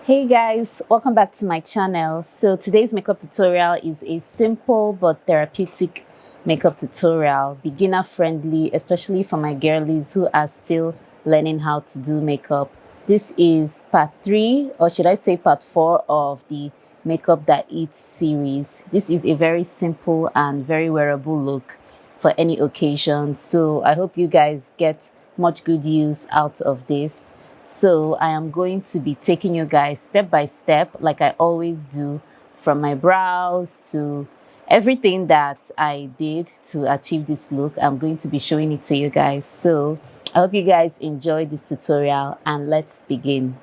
Hey guys, welcome back to my channel. So today's makeup tutorial is a simple but therapeutic makeup tutorial, beginner friendly, especially for my girlies who are still learning how to do makeup. This is part 3, or should I say part 4 of the Makeup That Eats series. This is a very simple and very wearable look for any occasion. So I hope you guys get much good use out of this. So I am going to be taking you guys step by step, like I always do, from my brows to everything that I did to achieve this look. I'm going to be showing it to you guys. So I hope you guys enjoy this tutorial and let's begin.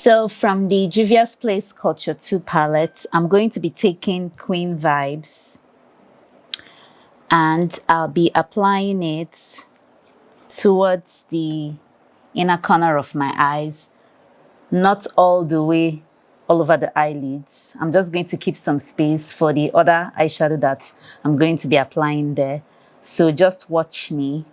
So from the Juvias Place Culture 2 palette, I'm going to be taking Queen Vibes and I'll be applying it towards the inner corner of my eyes, not all the way all over the eyelids. I'm just going to keep some space for the other eyeshadow that I'm going to be applying there. So just watch me.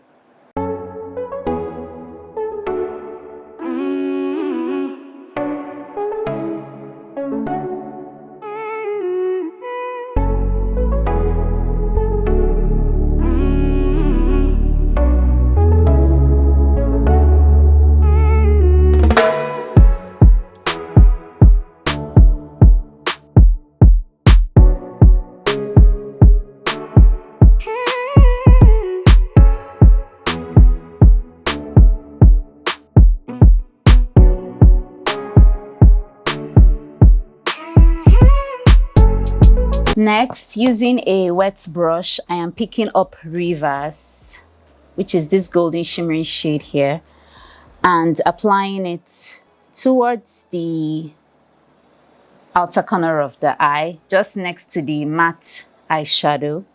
Next, using a wet brush, I am picking up Rivers, which is this golden shimmery shade here, and applying it towards the outer corner of the eye, just next to the matte eyeshadow.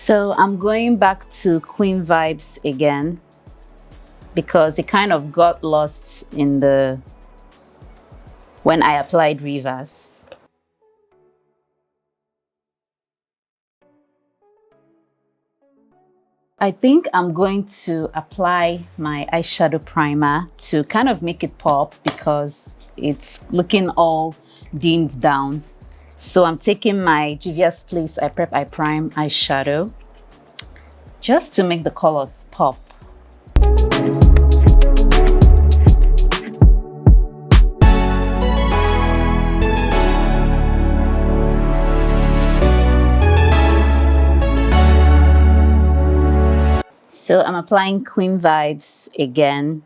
So I'm going back to Queen Vibes again because it kind of got lost in the when I applied Reverse. I think I'm going to apply my eyeshadow primer to kind of make it pop because it's looking all dimmed down. So I'm taking my Juvias Place I Prep I Prime eyeshadow just to make the colors pop. So I'm applying Queen Vibes again.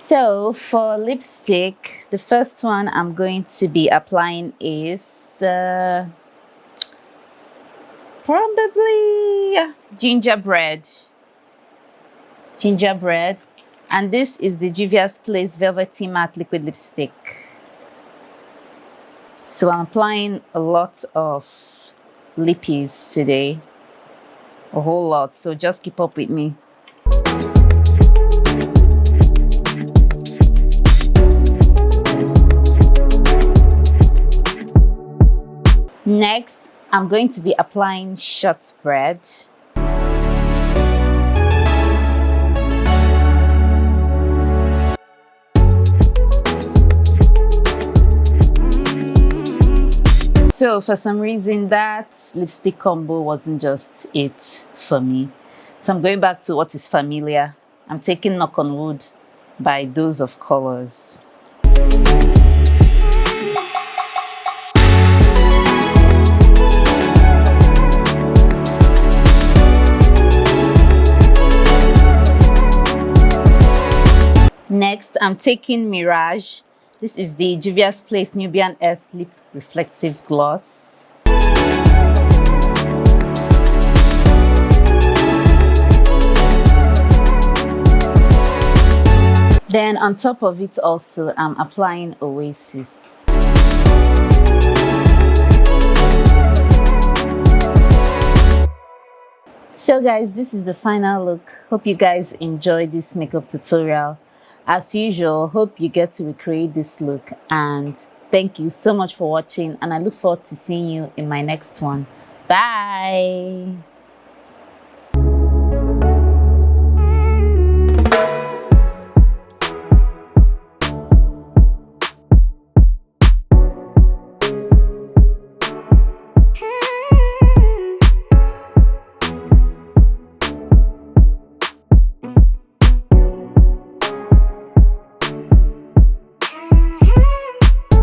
So for lipstick, the first one I'm going to be applying is probably gingerbread. And this is the Juvias Place Velvety Matte Liquid Lipstick. So I'm applying a lot of lippies today, a whole lot, so just keep up with me. Next, I'm going to be applying Shortbread. So for some reason, that lipstick combo wasn't just it for me. So I'm going back to what is familiar. I'm taking Knock on Wood by Dose of Colors. Next, I'm taking Mirage. This is the Juvia's Place Nubian Earth Lip Reflective Gloss. Then on top of it also, I'm applying Oasis. So guys, this is the final look. Hope you guys enjoyed this makeup tutorial. As usual, hope you get to recreate this look, and thank you so much for watching, and I look forward to seeing you in my next one. Bye!